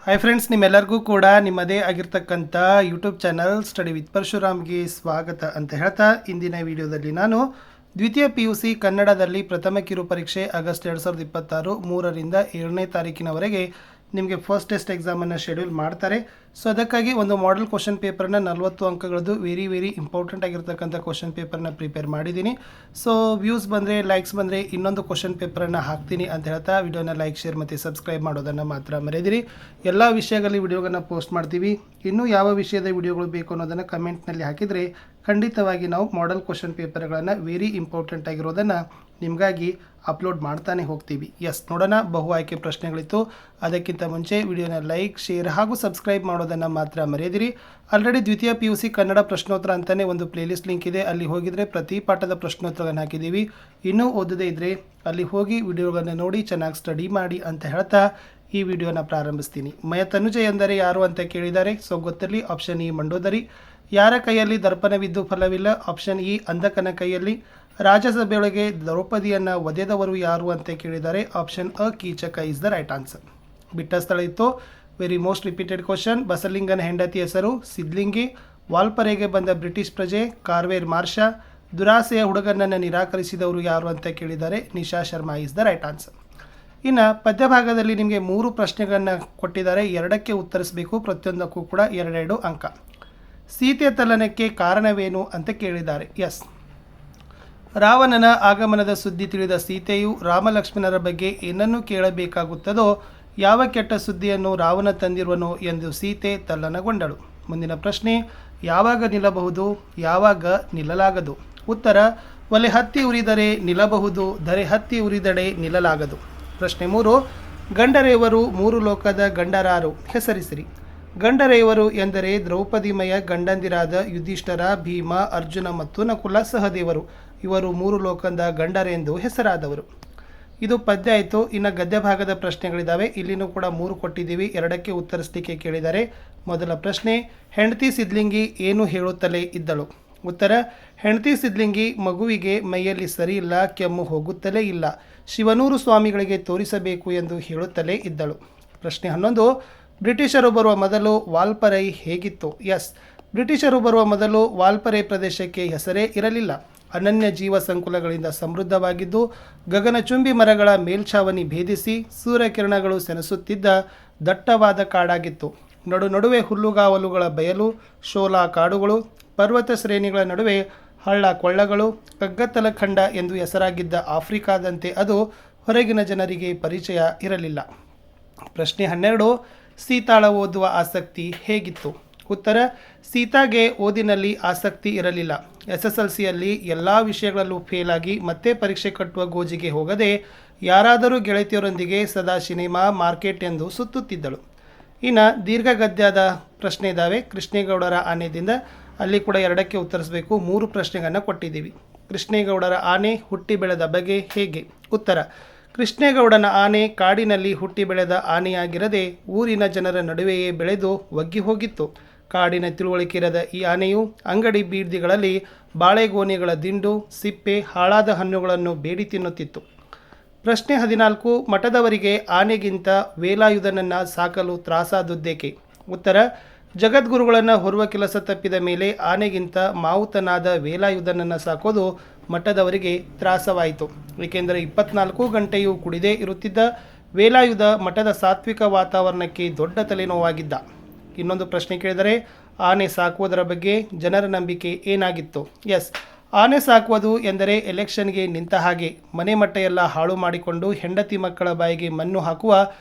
Hi friends, ನಿಮ್ಮೆಲ್ಲರಿಗೂ ಕೂಡ ನಿಮ್ಮದೇ ಆಗಿರ್ತಕ್ಕಂಥ ಯೂಟ್ಯೂಬ್ ಚಾನಲ್ ಸ್ಟಡಿ ವಿತ್ ಪರಶುರಾಮ್ಗೆ ಸ್ವಾಗತ ಅಂತ ಹೇಳ್ತಾ ಇಂದಿನ ವಿಡಿಯೋದಲ್ಲಿ ನಾನು ದ್ವಿತೀಯ PUC ಕನ್ನಡದಲ್ಲಿ ಪ್ರಥಮ ಕಿರು ಪರೀಕ್ಷೆ ಆಗಸ್ಟ್ 2026 3ರಿಂದ 7ನೇ ತಾರೀಕಿನವರೆಗೆ ನಿಮಗೆ ಫಸ್ಟ್ ಟೆಸ್ಟ್ ಎಕ್ಸಾಮನ್ನು ಶೆಡ್ಯೂಲ್ ಮಾಡ್ತಾರೆ. ಸೊ ಅದಕ್ಕಾಗಿ ಒಂದು ಮಾಡೆಲ್ ಕ್ವಶನ್ ಪೇಪರ್ನ 40 ಅಂಕಗಳದ್ದು ವೆರಿ ಇಂಪಾರ್ಟೆಂಟ್ ಆಗಿರ್ತಕ್ಕಂಥ ಕ್ವಶನ್ ಪೇಪರ್ನ ಪ್ರಿಪೇರ್ ಮಾಡಿದ್ದೀನಿ. ಸೊ ವ್ಯೂಸ್ ಬಂದರೆ, ಲೈಕ್ಸ್ ಬಂದರೆ ಇನ್ನೊಂದು ಕ್ವಶನ್ ಪೇಪರನ್ನು ಹಾಕ್ತೀನಿ ಅಂತ ಹೇಳ್ತಾ ವಿಡಿಯೋನ ಲೈಕ್, ಶೇರ್ ಮತ್ತು ಸಬ್ಸ್ಕ್ರೈಬ್ ಮಾಡೋದನ್ನು ಮಾತ್ರ ಮರೆಯದಿರಿ. ಎಲ್ಲ ವಿಷಯಗಳಲ್ಲಿ ವಿಡಿಯೋಗಳನ್ನು ಪೋಸ್ಟ್ ಮಾಡ್ತೀವಿ. ಇನ್ನೂ ಯಾವ ವಿಷಯದ ವಿಡಿಯೋಗಳು ಬೇಕು ಅನ್ನೋದನ್ನು ಕಮೆಂಟ್ನಲ್ಲಿ ಹಾಕಿದರೆ ಖಂಡಿತವಾಗಿ ನಾವು ಮಾಡೆಲ್ ಕ್ವಶನ್ ಪೇಪರ್ಗಳನ್ನು ವೆರಿ ಇಂಪಾರ್ಟೆಂಟ್ ಆಗಿರೋದನ್ನು ನಿಮಗಾಗಿ ಅಪ್ಲೋಡ್ ಮಾಡ್ತಾನೆ ಹೋಗ್ತೀವಿ. ನೋಡೋಣ, ಬಹು ಆಯ್ಕೆ ಪ್ರಶ್ನೆಗಳಿತ್ತು. ಅದಕ್ಕಿಂತ ಮುಂಚೆ ವಿಡಿಯೋನ ಲೈಕ್, ಶೇರ್ ಹಾಗೂ ಸಬ್ಸ್ಕ್ರೈಬ್ ಮಾಡೋದನ್ನು ಮಾತ್ರ ಮರೆಯದಿರಿ. ಆಲ್ರೆಡಿ ದ್ವಿತೀಯ PUC ಕನ್ನಡ ಪ್ರಶ್ನೋತ್ತರ ಅಂತಲೇ ಒಂದು ಪ್ಲೇಲಿಸ್ಟ್ ಲಿಂಕ್ ಇದೆ, ಅಲ್ಲಿ ಹೋಗಿದರೆ ಪ್ರತಿ ಪಾಠದ ಪ್ರಶ್ನೋತ್ತರಗಳನ್ನು ಹಾಕಿದ್ದೀವಿ. ಇನ್ನೂ ಓದದೇ ಇದ್ದರೆ ಅಲ್ಲಿ ಹೋಗಿ ವಿಡಿಯೋಗಳನ್ನು ನೋಡಿ ಚೆನ್ನಾಗಿ ಸ್ಟಡಿ ಮಾಡಿ ಅಂತ ಹೇಳ್ತಾ ಈ ವಿಡಿಯೋನ ಪ್ರಾರಂಭಿಸ್ತೀನಿ. ತನುಜ ಎಂದರೆ ಯಾರು ಅಂತ ಕೇಳಿದ್ದಾರೆ. ಸೊ ಗೊತ್ತಿರಲಿ, ಆಪ್ಷನ್ ಇ ಮಂಡೋದರಿ. ಯಾರ ಕೈಯಲ್ಲಿ ದರ್ಪಣವಿದ್ದು ಫಲವಿಲ್ಲ? ಆಪ್ಷನ್ ಇ ಅಂಧಕನ ಕೈಯಲ್ಲಿ. ರಾಜ್ಯಸಭೆಯೊಳಗೆ ದ್ರೌಪದಿಯನ್ನು ಒದೆದವರು ಯಾರು ಅಂತ ಕೇಳಿದ್ದಾರೆ. Option a Keechaka is the right answer. ಬಿಟ್ಟ ಸ್ಥಳ ಇತ್ತು, ವೆರಿ ಮೋಸ್ಟ್ ರಿಪೀಟೆಡ್ ಕ್ವಶನ್. ಬಸಲಿಂಗನ ಹೆಂಡತಿ ಹೆಸರು ಸಿದ್ಲಿಂಗಿ. ವಾಲ್ಪರೆಗೆ ಬಂದ ಬ್ರಿಟಿಷ್ ಪ್ರಜೆ ಕಾರ್ವೇರ್ ಮಾರ್ಷಾ. ದುರಾಸೆಯ ಹುಡುಗನನ್ನು ನಿರಾಕರಿಸಿದವರು ಯಾರು ಅಂತ ಕೇಳಿದ್ದಾರೆ. Nisha Sharma is the right answer. ಇನ್ನು ಪದ್ಯಭಾಗದಲ್ಲಿ ನಿಮಗೆ 3 ಪ್ರಶ್ನೆಗಳನ್ನು ಕೊಟ್ಟಿದ್ದಾರೆ, 2ಕ್ಕೆ ಉತ್ತರಿಸಬೇಕು. ಪ್ರತಿಯೊಂದಕ್ಕೂ ಕೂಡ 2 ಅಂಕ. ಸೀತೆಯ ತಲ್ಲಣಕ್ಕೆ ಕಾರಣವೇನು ಅಂತ ಕೇಳಿದ್ದಾರೆ. ರಾವಣನ ಆಗಮನದ ಸುದ್ದಿ ತಿಳಿದ ಸೀತೆಯು ರಾಮಲಕ್ಷ್ಮಣರ ಬಗ್ಗೆ ಏನನ್ನು ಕೇಳಬೇಕಾಗುತ್ತದೋ, ಯಾವ ಕೆಟ್ಟ ಸುದ್ದಿಯನ್ನು ರಾವಣ ತಂದಿರುವನೋ ಎಂದು ಸೀತೆ ತಲ್ಲಣಗೊಂಡಳು. ಮುಂದಿನ ಪ್ರಶ್ನೆ, ಯಾವಾಗ ನಿಲ್ಲಬಹುದು, ಯಾವಾಗ ನಿಲ್ಲಲಾಗದು? ಉತ್ತರ, ಒಲೆ ಹತ್ತಿ ಉರಿದರೆ ನಿಲ್ಲಬಹುದು, ಧರೆ ಹತ್ತಿ ಉರಿದಡೆ ನಿಲ್ಲಲಾಗದು. ಪ್ರಶ್ನೆ 3, ಗಂಡರೇವರು 3 ಲೋಕದ ಗಂಡರಾರು ಹೆಸರಿಸಿರಿ. ಗಂಡರೇವರು ಎಂದರೆ ದ್ರೌಪದಿಮಯ ಗಂಡಂದಿರಾದ ಯುಧಿಷ್ಠರ, ಭೀಮ, ಅರ್ಜುನ ಮತ್ತು ನಕುಲ ಸಹದೇವರು. ಇವರು 3 ಲೋಕದ ಗಂಡರೆಂದು ಹೆಸರಾದವರು. ಇದು ಪದ್ಯ ಆಯಿತು. ಇನ್ನು ಗದ್ಯ ಭಾಗದ ಪ್ರಶ್ನೆಗಳಿದ್ದಾವೆ. ಇಲ್ಲಿನೂ ಕೂಡ 3 ಕೊಟ್ಟಿದ್ದೀವಿ, 2ಕ್ಕೆ ಉತ್ತರಿಸಲಿಕ್ಕೆ ಕೇಳಿದ್ದಾರೆ. ಮೊದಲ ಪ್ರಶ್ನೆ, ಹೆಂಡತಿ ಸಿದ್ಲಿಂಗಿ ಏನು ಹೇಳುತ್ತಲೇ ಇದ್ದಳು? ಉತ್ತರ, ಹೆಂಡತಿ ಸಿದ್ಲಿಂಗಿ ಮಗುವಿಗೆ ಮೈಯಲ್ಲಿ ಸರಿ ಇಲ್ಲ, ಕೆಮ್ಮು ಹೋಗುತ್ತಲೇ ಇಲ್ಲ, ಶಿವನೂರು ಸ್ವಾಮಿಗಳಿಗೆ ತೋರಿಸಬೇಕು ಎಂದು ಹೇಳುತ್ತಲೇ ಇದ್ದಳು. ಪ್ರಶ್ನೆ 11, ಬ್ರಿಟಿಷರು ಬರುವ ಮೊದಲು ವಾಲ್ಪರೈ ಹೇಗಿತ್ತು? ಬ್ರಿಟಿಷರು ಬರುವ ಮೊದಲು ವಾಲ್ಪರೈ ಪ್ರದೇಶಕ್ಕೆ ಹೆಸರೇ ಇರಲಿಲ್ಲ. ಅನನ್ಯ ಜೀವ ಸಂಕುಲಗಳಿಂದ ಸಮೃದ್ಧವಾಗಿದ್ದು, ಗಗನಚುಂಬಿ ಮರಗಳ ಮೇಲ್ಛಾವಣಿ ಭೇದಿಸಿ ಸೂರ್ಯಕಿರಣಗಳು ಸೆಣಸುತ್ತಿದ್ದ ದಟ್ಟವಾದ ಕಾಡಾಗಿತ್ತು. ನಡುವೆ ಹುಲ್ಲುಗಾವಲುಗಳ ಬಯಲು, ಶೋಲಾ ಕಾಡುಗಳು, ಪರ್ವತ ಶ್ರೇಣಿಗಳ ನಡುವೆ ಹಳ್ಳ ಕೊಳ್ಳಗಳು, ಕಗ್ಗತ್ತಲ ಖಂಡ ಎಂದು ಹೆಸರಾಗಿದ್ದ ಆಫ್ರಿಕಾದಂತೆ ಅದು ಹೊರಗಿನ ಜನರಿಗೆ ಪರಿಚಯ ಇರಲಿಲ್ಲ. ಪ್ರಶ್ನೆ 12, ಸೀತಾಳ ಓದುವ ಆಸಕ್ತಿ ಹೇಗಿತ್ತು? ಉತ್ತರ, ಸೀತಾಗೆ ಓದಿನಲ್ಲಿ ಆಸಕ್ತಿ ಇರಲಿಲ್ಲ. SSLCಯಲ್ಲಿ ಎಲ್ಲ ವಿಷಯಗಳಲ್ಲೂ ಫೇಲ್ ಆಗಿ ಮತ್ತೆ ಪರೀಕ್ಷೆ ಕಟ್ಟುವ ಗೋಜಿಗೆ ಹೋಗದೆ ಯಾರಾದರೂ ಗೆಳತಿಯರೊಂದಿಗೆ ಸದಾ ಸಿನಿಮಾ, ಮಾರ್ಕೆಟ್ ಎಂದು ಸುತ್ತುತ್ತಿದ್ದಳು. ಇನ್ನು ದೀರ್ಘ ಗದ್ಯದ ಪ್ರಶ್ನೆ ಇದ್ದಾವೆ. ಕೃಷ್ಣೇಗೌಡರ ಆನೆದಿಂದ, ಅಲ್ಲಿ ಕೂಡ 2ಕ್ಕೆ ಉತ್ತರಿಸಬೇಕು. 3 ಪ್ರಶ್ನೆಗಳನ್ನು ಕೊಟ್ಟಿದ್ದೀವಿ. ಕೃಷ್ಣೇಗೌಡರ ಆನೆ ಹುಟ್ಟಿ ಬೆಳೆದ ಬಗೆ ಹೇಗೆ? ಉತ್ತರ, ಕೃಷ್ಣೇಗೌಡನ ಆನೆ ಕಾಡಿನಲ್ಲಿ ಹುಟ್ಟಿ ಬೆಳೆದ ಆನೆಯಾಗಿರದೆ ಊರಿನ ಜನರ ನಡುವೆಯೇ ಬೆಳೆದು ಒಗ್ಗಿ ಹೋಗಿತ್ತು. ಕಾಡಿನ ತಿಳುವಳಿಕೆ ಇರದ ಈ ಆನೆಯು ಅಂಗಡಿ ಬೀದಿಗಳಲ್ಲಿ ಬಾಳೆಗೋನೆಗಳ ದಿಂಡು, ಸಿಪ್ಪೆ, ಹಾಳಾದ ಹಣ್ಣುಗಳನ್ನು ಬೇಡಿ ತಿನ್ನುತ್ತಿತ್ತು. ಪ್ರಶ್ನೆ 14, ಮಠದವರಿಗೆ ಆನೆಗಿಂತ ವೇಲಾಯುಧನನ್ನು ಸಾಕಲು ತ್ರಾಸಾದುದ್ದೇಕೆ? ಉತ್ತರ, ಜಗದ್ಗುರುಗಳನ್ನು ಹೊರುವ ಕೆಲಸ ತಪ್ಪಿದ ಮೇಲೆ ಆನೆಗಿಂತ ಮಾವುತನಾದ ವೇಲಾಯುಧನನ್ನು ಸಾಕೋದು ಮಠದವರಿಗೆ ತ್ರಾಸವಾಯಿತು. ಏಕೆಂದರೆ 24 ಗಂಟೆಯೂ ಕುಡಿದೇ ಇರುತ್ತಿದ್ದ ವೇಲಾಯುಧ ಮಠದ ಸಾತ್ವಿಕ ವಾತಾವರಣಕ್ಕೆ ದೊಡ್ಡ ತಲೆನೋವಾಗಿದ್ದ. ಇನ್ನೊಂದು ಪ್ರಶ್ನೆ ಕೇಳಿದರೆ, ಆನೆ ಸಾಕುವುದರ ಬಗ್ಗೆ ಜನರ ನಂಬಿಕೆ ಏನಾಗಿತ್ತು? ಆನೆ ಸಾಕುವುದು ಎಂದರೆ ಎಲೆಕ್ಷನ್ಗೆ ನಿಂತ ಹಾಗೆ, ಮನೆ ಮಟ್ಟ ಎಲ್ಲ ಹಾಳು ಮಾಡಿಕೊಂಡು ಹೆಂಡತಿ ಮಕ್ಕಳ ಬಾಯಿಗೆ ಮಣ್ಣು ಹಾಕುವ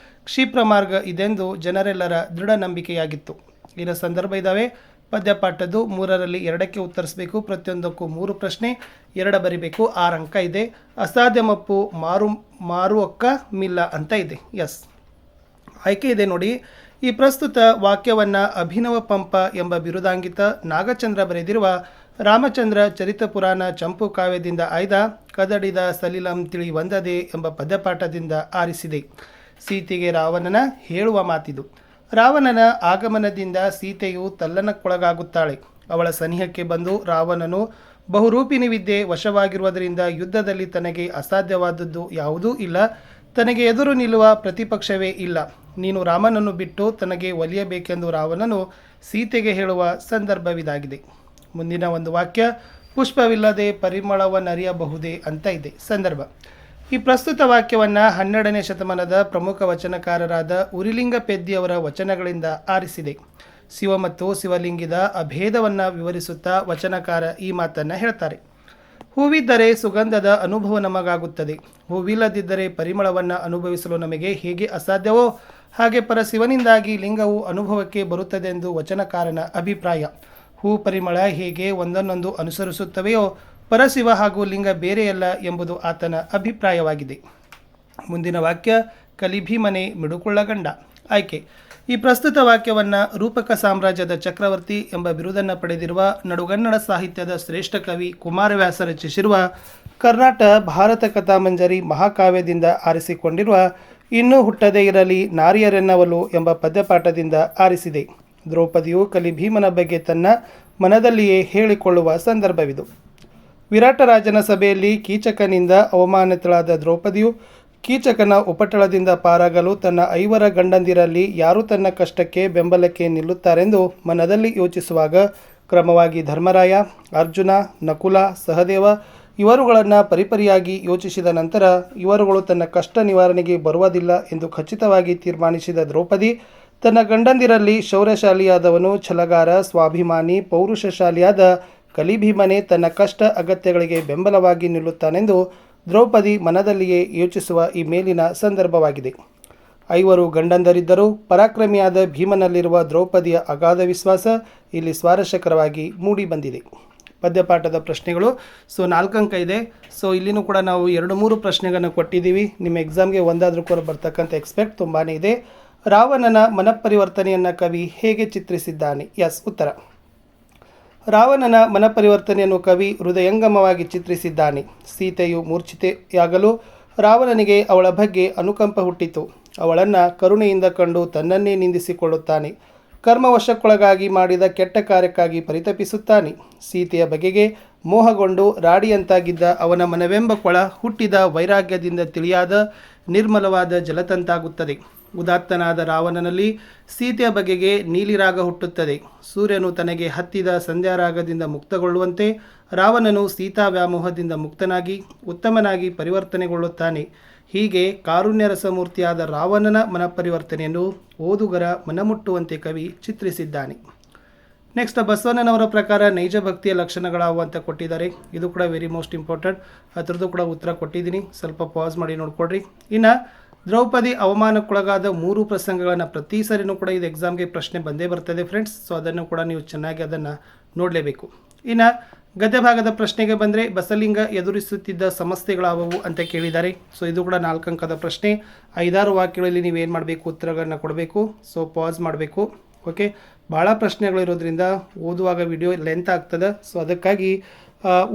ಕ್ಷಿಪ್ರ ಮಾರ್ಗ ಇದೆಂದು ಜನರೆಲ್ಲರ ದೃಢ ನಂಬಿಕೆಯಾಗಿತ್ತು. ಇನ್ನು ಸಂದರ್ಭ ಇದ್ದಾವೆ. ಪದ್ಯಪಾಠದ್ದು 3ರಲ್ಲಿ 2ಕ್ಕೆ ಉತ್ತರಿಸಬೇಕು. ಪ್ರತಿಯೊಂದಕ್ಕೂ 3 ಪ್ರಶ್ನೆ, 2 ಬರಿಬೇಕು. 6 ಅಂಕ ಇದೆ. ಅಸಾಧ್ಯ ಮಪ್ಪು ಮಾರು ಒಕ್ಕ ಮಿಲ್ಲ ಅಂತ ಇದೆ. ಆಯ್ಕೆ ಇದೆ ನೋಡಿ. ಈ ಪ್ರಸ್ತುತ ವಾಕ್ಯವನ್ನು ಅಭಿನವ ಪಂಪ ಎಂಬ ಬಿರುದಾಂಗಿತ ನಾಗಚಂದ್ರ ಬರೆದಿರುವ ರಾಮಚಂದ್ರ ಚರಿತಪುರಾಣ ಚಂಪು ಕಾವ್ಯದಿಂದ ಆಯ್ದ ಕದಡಿದ ಸಲಿಲಂ ತಿಳಿ ವಂದದೆ ಎಂಬ ಪದ್ಯಪಾಠದಿಂದ ಆರಿಸಿದೆ. ಸೀತೆಗೆ ರಾವಣನ ಹೇಳುವ ಮಾತಿದು. ರಾವಣನ ಆಗಮನದಿಂದ ಸೀತೆಯು ತಲ್ಲಣಕ್ಕೊಳಗಾಗುತ್ತಾಳೆ. ಅವಳ ಸನಿಹಕ್ಕೆ ಬಂದು ರಾವಣನು ಬಹುರೂಪಿಣಿ ವಿದ್ಯೆ ವಶವಾಗಿರುವುದರಿಂದ ಯುದ್ಧದಲ್ಲಿ ತನಗೆ ಅಸಾಧ್ಯವಾದದ್ದು ಯಾವುದೂ ಇಲ್ಲ, ತನಗೆ ಎದುರು ನಿಲ್ಲುವ ಪ್ರತಿಪಕ್ಷವೇ ಇಲ್ಲ, ನೀನು ರಾಮನನ್ನು ಬಿಟ್ಟು ತನಗೆ ಒಲಿಯಬೇಕೆಂದು ರಾವಣನು ಸೀತೆಗೆ ಹೇಳುವ ಸಂದರ್ಭವಿದಾಗಿದೆ. ಮುಂದಿನ ಒಂದು ವಾಕ್ಯ, ಪುಷ್ಪವಿಲ್ಲದೆ ಪರಿಮಳವನ್ನರಿಯಬಹುದೇ ಅಂತ ಇದೆ ಸಂದರ್ಭ. ಈ ಪ್ರಸ್ತುತ ವಾಕ್ಯವನ್ನು 12ನೇ ಶತಮಾನದ ಪ್ರಮುಖ ವಚನಕಾರರಾದ ಉರಿಲಿಂಗ ಪೆದ್ದಿಯವರ ವಚನಗಳಿಂದ ಆರಿಸಿದೆ. ಶಿವ ಮತ್ತು ಶಿವಲಿಂಗದ ಅಭೇದವನ್ನು ವಿವರಿಸುತ್ತಾ ವಚನಕಾರ ಈ ಮಾತನ್ನು ಹೇಳ್ತಾರೆ. ಹೂವಿದ್ದರೆ ಸುಗಂಧದ ಅನುಭವ ನಮಗಾಗುತ್ತದೆ, ಹೂವಿಲ್ಲದಿದ್ದರೆ ಪರಿಮಳವನ್ನು ಅನುಭವಿಸಲು ನಮಗೆ ಹೇಗೆ ಅಸಾಧ್ಯವೋ ಹಾಗೆ ಪರಶಿವನಿಂದಾಗಿ ಲಿಂಗವು ಅನುಭವಕ್ಕೆ ಬರುತ್ತದೆಂದು ವಚನಕಾರನ ಅಭಿಪ್ರಾಯ. ಹೂ ಪರಿಮಳ ಹೇಗೆ ಒಂದನ್ನೊಂದು ಅನುಸರಿಸುತ್ತವೆಯೋ ಪರಶಿವ ಹಾಗೂ ಲಿಂಗ ಬೇರೆಯಲ್ಲ ಎಂಬುದು ಆತನ ಅಭಿಪ್ರಾಯವಾಗಿದೆ. ಮುಂದಿನ ವಾಕ್ಯ, ಕಲಿಭೀಮನೆ ಮಿಡುಕುಳ್ಳಗಂಡ. ಆಯ್ಕೆ, ಈ ಪ್ರಸ್ತುತ ವಾಕ್ಯವನ್ನು ರೂಪಕ ಸಾಮ್ರಾಜ್ಯದ ಚಕ್ರವರ್ತಿ ಎಂಬ ಬಿರುದನ್ನು ಪಡೆದಿರುವ ನಡುಗನ್ನಡ ಸಾಹಿತ್ಯದ ಶ್ರೇಷ್ಠ ಕವಿ ಕುಮಾರವ್ಯಾಸ ರಚಿಸಿರುವ ಕರ್ನಾಟ ಭಾರತ ಕಥಾಮಂಜರಿ ಮಹಾಕಾವ್ಯದಿಂದ ಆರಿಸಿಕೊಂಡಿರುವ ಇನ್ನೂ ಹುಟ್ಟದೇ ಇರಲಿ ನಾರಿಯರೆನ್ನವಲು ಎಂಬ ಪದ್ಯಪಾಠದಿಂದ ಆರಿಸಿದೆ. ದ್ರೌಪದಿಯು ಕಲಿಭೀಮನ ಬಗ್ಗೆ ತನ್ನ ಮನದಲ್ಲಿಯೇ ಹೇಳಿಕೊಳ್ಳುವ ಸಂದರ್ಭವಿದು. ವಿರಾಟರಾಜನ ಸಭೆಯಲ್ಲಿ ಕೀಚಕನಿಂದ ಅವಮಾನಿತಳಾದ ದ್ರೌಪದಿಯು ಕೀಚಕನ ಉಪಟಳದಿಂದ ಪಾರಾಗಲು ತನ್ನ 5 ಗಂಡಂದಿರಲ್ಲಿ ಯಾರು ತನ್ನ ಕಷ್ಟಕ್ಕೆ ಬೆಂಬಲಕ್ಕೆ ನಿಲ್ಲುತ್ತಾರೆಂದು ಮನದಲ್ಲಿ ಯೋಚಿಸುವಾಗ ಕ್ರಮವಾಗಿ ಧರ್ಮರಾಯ, ಅರ್ಜುನ, ನಕುಲ, ಸಹದೇವ ಇವರುಗಳನ್ನು ಪರಿಪರಿಯಾಗಿ ಯೋಚಿಸಿದ ನಂತರ ಇವರುಗಳು ತನ್ನ ಕಷ್ಟ ನಿವಾರಣೆಗೆ ಬರುವುದಿಲ್ಲ ಎಂದು ಖಚಿತವಾಗಿ ತೀರ್ಮಾನಿಸಿದ ದ್ರೌಪದಿ ತನ್ನ ಗಂಡಂದಿರಲ್ಲಿ ಶೌರ್ಯಶಾಲಿಯಾದವನು, ಛಲಗಾರ, ಸ್ವಾಭಿಮಾನಿ, ಪೌರುಷಶಾಲಿಯಾದ ಕಲಿಭೀಮನೆ ತನ್ನ ಕಷ್ಟ ಅಗತ್ಯಗಳಿಗೆ ಬೆಂಬಲವಾಗಿ ನಿಲ್ಲುತ್ತಾನೆಂದು ದ್ರೌಪದಿ ಮನದಲ್ಲಿಯೇ ಯೋಚಿಸುವ ಈ ಮೇಲಿನ ಸಂದರ್ಭವಾಗಿದೆ. 5 ಗಂಡಂದರಿದ್ದರೂ ಪರಾಕ್ರಮಿಯಾದ ಭೀಮನಲ್ಲಿರುವ ದ್ರೌಪದಿಯ ಅಗಾಧ ವಿಶ್ವಾಸ ಇಲ್ಲಿ ಸ್ವಾರಸ್ಯಕರವಾಗಿ ಮೂಡಿಬಂದಿದೆ. ಪದ್ಯಪಾಠದ ಪ್ರಶ್ನೆಗಳು 4 ಅಂಕ ಇದೆ. ಇಲ್ಲಿನೂ ಕೂಡ ನಾವು 2-3 ಪ್ರಶ್ನೆಗಳನ್ನು ಕೊಟ್ಟಿದ್ದೀವಿ. ನಿಮ್ಮ ಎಕ್ಸಾಮ್ಗೆ ಒಂದಾದರೂ ಕೂಡ ಬರ್ತಕ್ಕಂಥ ಎಕ್ಸ್ಪೆಕ್ಟ್ ತುಂಬಾ ಇದೆ. ರಾವಣನ ಮನಪರಿವರ್ತನೆಯನ್ನು ಕವಿ ಹೇಗೆ ಚಿತ್ರಿಸಿದ್ದಾನೆ? ಎಸ್, ಉತ್ತರ. ರಾವಣನ ಮನಪರಿವರ್ತನೆಯನ್ನು ಕವಿ ಹೃದಯಂಗಮವಾಗಿ ಚಿತ್ರಿಸಿದ್ದಾನೆ. ಸೀತೆಯು ಮೂರ್ಛಿತೆಯಾಗಲು ರಾವಣನಿಗೆ ಅವಳ ಬಗ್ಗೆ ಅನುಕಂಪ ಹುಟ್ಟಿತು. ಅವಳನ್ನು ಕರುಣೆಯಿಂದ ಕಂಡು ತನ್ನನ್ನೇ ನಿಂದಿಸಿಕೊಳ್ಳುತ್ತಾನೆ. ಕರ್ಮವಶಕ್ಕೊಳಗಾಗಿ ಮಾಡಿದ ಕೆಟ್ಟ ಕಾರ್ಯಕ್ಕಾಗಿ ಪರಿತಪಿಸುತ್ತಾನೆ. ಸೀತೆಯ ಬಗೆಗೆ ಮೋಹಗೊಂಡು ರಾಡಿಯಂತಾಗಿದ್ದ ಅವನ ಮನವೆಂಬ ಕೊಳ ಹುಟ್ಟಿದ ವೈರಾಗ್ಯದಿಂದ ತಿಳಿಯಾದ ನಿರ್ಮಲವಾದ ಜಲತಂತಾಗುತ್ತದೆ. ಉದಾತ್ತನಾದ ರಾವಣನಲ್ಲಿ ಸೀತೆಯ ಬಗೆಗೆ ನೀಲಿರಾಗ ಹುಟ್ಟುತ್ತದೆ. ಸೂರ್ಯನು ತನಗೆ ಹತ್ತಿದ ಸಂಧ್ಯಾರಾಗದಿಂದ ಮುಕ್ತಗೊಳ್ಳುವಂತೆ ರಾವಣನು ಸೀತಾ ವ್ಯಾಮೋಹದಿಂದ ಮುಕ್ತನಾಗಿ ಉತ್ತಮನಾಗಿ ಪರಿವರ್ತನೆಗೊಳ್ಳುತ್ತಾನೆ. ಹೀಗೆ ಕಾರುಣ್ಯರಸಮೂರ್ತಿಯಾದ ರಾವಣನ ಮನಪರಿವರ್ತನೆಯನ್ನು ಓದುಗರ ಮನಮುಟ್ಟುವಂತೆ ಕವಿ ಚಿತ್ರಿಸಿದ್ದಾನೆ. ನೆಕ್ಸ್ಟ್, ಬಸವಣ್ಣನವರ ಪ್ರಕಾರ ನೈಜ ಭಕ್ತಿಯ ಲಕ್ಷಣಗಳಾವು ಅಂತ ಕೊಟ್ಟಿದ್ದಾರೆ. ಇದು ಕೂಡ ವೆರಿ ಮೋಸ್ಟ್ ಇಂಪಾರ್ಟೆಂಟ್. ಅದರದ್ದು ಕೂಡ ಉತ್ತರ ಕೊಟ್ಟಿದ್ದೀನಿ, ಸ್ವಲ್ಪ ಪಾಸ್ ಮಾಡಿ ನೋಡ್ಕೊಡ್ರಿ. ಇನ್ನು ದ್ರೌಪದಿ ಅವಮಾನಕ್ಕೊಳಗಾದ 3 ಪ್ರಸಂಗಗಳನ್ನು ಪ್ರತಿ ಸರಿನೂ ಕೂಡ ಇದು ಎಕ್ಸಾಮ್ಗೆ ಪ್ರಶ್ನೆ ಬಂದೇ ಬರ್ತದೆ ಫ್ರೆಂಡ್ಸ್. ಅದನ್ನು ಕೂಡ ನೀವು ಚೆನ್ನಾಗಿ ಅದನ್ನು ನೋಡಲೇಬೇಕು. ಇನ್ನು ಗದ್ಯ ಭಾಗದ ಪ್ರಶ್ನೆಗೆ ಬಂದರೆ ಬಸಲಿಂಗ ಎದುರಿಸುತ್ತಿದ್ದ ಸಮಸ್ಯೆಗಳಾವವು ಅಂತ ಕೇಳಿದ್ದಾರೆ. ಇದು ಕೂಡ 4 ಅಂಕದ ಪ್ರಶ್ನೆ. 5-6 ವಾಕ್ಯಗಳಲ್ಲಿ ನೀವೇನು ಮಾಡಬೇಕು, ಉತ್ತರಗಳನ್ನು ಕೊಡಬೇಕು. ಪಾಸ್ ಮಾಡಬೇಕು. ಓಕೆ, ಭಾಳ ಪ್ರಶ್ನೆಗಳಿರೋದ್ರಿಂದ ಓದುವಾಗ ವಿಡಿಯೋ ಲೆಂತ್ ಆಗ್ತದೆ. ಅದಕ್ಕಾಗಿ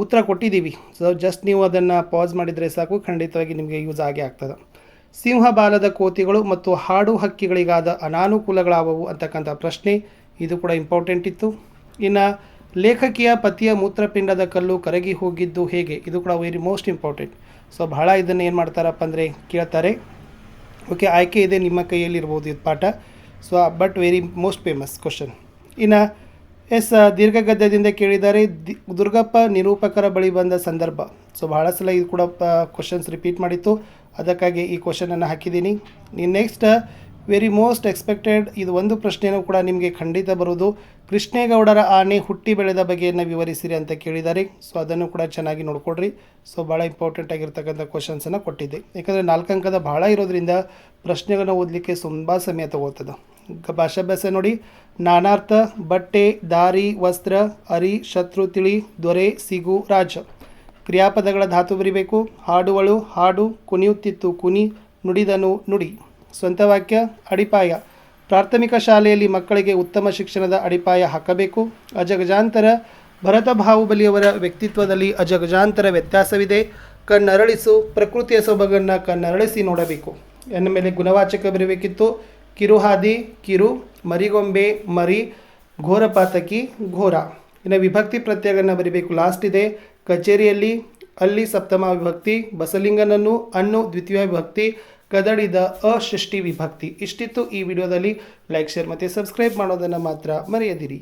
ಉತ್ತರ ಕೊಟ್ಟಿದ್ದೀವಿ. ಜಸ್ಟ್ ನೀವು ಅದನ್ನು ಪಾಸ್ ಮಾಡಿದರೆ ಸಾಕು, ಖಂಡಿತವಾಗಿ ನಿಮಗೆ ಯೂಸ್ ಆಗೇ ಆಗ್ತದೆ. ಸಿಂಹ ಬಾಲದ ಕೋತಿಗಳು ಮತ್ತು ಹಾಡು ಹಕ್ಕಿಗಳಿಗಾದ ಅನಾನುಕೂಲಗಳಾವವು ಅಂತಕ್ಕಂಥ ಪ್ರಶ್ನೆ, ಇದು ಕೂಡ ಇಂಪಾರ್ಟೆಂಟ್ ಇತ್ತು. ಇನ್ನು ಲೇಖಕಿಯ ಪತಿಯ ಮೂತ್ರಪಿಂಡದ ಕಲ್ಲು ಕರಗಿ ಹೋಗಿದ್ದು ಹೇಗೆ? ಇದು ಕೂಡ ವೆರಿ ಮೋಸ್ಟ್ ಇಂಪಾರ್ಟೆಂಟ್. ಭಾಳ ಇದನ್ನು ಏನು ಮಾಡ್ತಾರಪ್ಪ ಅಂದರೆ ಕೇಳ್ತಾರೆ. ಓಕೆ, ಆಯ್ಕೆ ಇದೆ, ನಿಮ್ಮ ಕೈಯಲ್ಲಿರ್ಬೋದು ಇದು ಪಾಠ. But very most famous question. ಇನ್ನು ದೀರ್ಘಗದ್ಯದಿಂದ ಕೇಳಿದ್ದಾರೆ. ದುರ್ಗಪ್ಪ ನಿರೂಪಕರ ಬಳಿ ಬಂದ ಸಂದರ್ಭ. ಭಾಳ ಸಲ ಇದು ಕೂಡ ಕ್ವಶನ್ಸ್ ರಿಪೀಟ್ ಮಾಡಿತ್ತು, ಅದಕ್ಕಾಗಿ ಈ ಕ್ವಶನನ್ನು ಹಾಕಿದ್ದೀನಿ. ನೆಕ್ಸ್ಟ್ ವೆರಿ ಮೋಸ್ಟ್ ಎಕ್ಸ್ಪೆಕ್ಟೆಡ್, ಇದು ಒಂದು ಪ್ರಶ್ನೆಯೂ ಕೂಡ ನಿಮಗೆ ಖಂಡಿತ ಬರೋದು. ಕೃಷ್ಣೇಗೌಡರ ಆನೆ ಹುಟ್ಟಿ ಬೆಳೆದ ಬಗೆಯನ್ನು ವಿವರಿಸಿರಿ ಅಂತ ಕೇಳಿದ್ದಾರೆ. ಅದನ್ನು ಕೂಡ ಚೆನ್ನಾಗಿ ನೋಡ್ಕೊಡ್ರಿ. ಭಾಳ ಇಂಪಾರ್ಟೆಂಟ್ ಆಗಿರ್ತಕ್ಕಂಥ ಕ್ವಶನ್ಸನ್ನು ಕೊಟ್ಟಿದ್ದೆ. ಯಾಕಂದರೆ 4 ಅಂಕದ ಭಾಳ ಇರೋದ್ರಿಂದ ಪ್ರಶ್ನೆಗಳನ್ನು ಓದಲಿಕ್ಕೆ ತುಂಬ ಸಮಯ ತಗೋತದೆ. ಭಾಷಾಭ್ಯಾಸ ನೋಡಿ. ನಾನಾರ್ಥ, ಬಟ್ಟೆ, ದಾರಿ, ವಸ್ತ್ರ, ಅರಿ, ಶತ್ರು, ತಿಳಿ, ದೊರೆ, ಸಿಗು, ರಾಜ. ಕ್ರಿಯಾಪದಗಳ ಧಾತು ಬರಿಬೇಕು. ಹಾಡುವಳು ಹಾಡು, ಕುಣಿಯುತ್ತಿತ್ತು ಕುನಿ, ನುಡಿದನು ನುಡಿ. ಸ್ವಂತ ವಾಕ್ಯ, ಅಡಿಪಾಯ. ಪ್ರಾಥಮಿಕ ಶಾಲೆಯಲ್ಲಿ ಮಕ್ಕಳಿಗೆ ಉತ್ತಮ ಶಿಕ್ಷಣದ ಅಡಿಪಾಯ ಹಾಕಬೇಕು. ಅಜಗಜಾಂತರ, ಭರತ ಬಾಹುಬಲಿಯವರ ವ್ಯಕ್ತಿತ್ವದಲ್ಲಿ ಅಜಗಜಾಂತರ ವ್ಯತ್ಯಾಸವಿದೆ. ಕಣ್ಣರಳಿಸು, ಪ್ರಕೃತಿಯ ಸೊಬಗನ್ನು ಕಣ್ಣರಳಿಸಿ ನೋಡಬೇಕು. ಎನ್ನ ಮೇಲೆ ಗುಣವಾಚಕ ಬರಬೇಕಿತ್ತು. ಕಿರುಹಾದಿ, ಕಿರು, ಮರಿಗೊಂಬೆ, ಮರಿ, ಘೋರಪಾತಕಿ, ಘೋರ. ಇನ್ನು ವಿಭಕ್ತಿ ಪ್ರತ್ಯಯಗಳನ್ನು ಬರೀಬೇಕು. ಲಾಸ್ಟ್ ಇದೆ. ಕಚೇರಿಯಲ್ಲಿ, ಅಲ್ಲಿ ಸಪ್ತಮ ವಿಭಕ್ತಿ, ಬಸಲಿಂಗನನ್ನು, ಅನ್ನು ದ್ವಿತೀಯ ವಿಭಕ್ತಿ, ಕದಡಿದ ಅಷಷ್ಠಿ ವಿಭಕ್ತಿ. ಇಷ್ಟಿತ್ತು ಈ ವಿಡಿಯೋದಲ್ಲಿ. ಲೈಕ್, ಶೇರ್ ಮತ್ತು ಸಬ್ಸ್ಕ್ರೈಬ್ ಮಾಡೋದನ್ನು ಮಾತ್ರ ಮರೆಯದಿರಿ.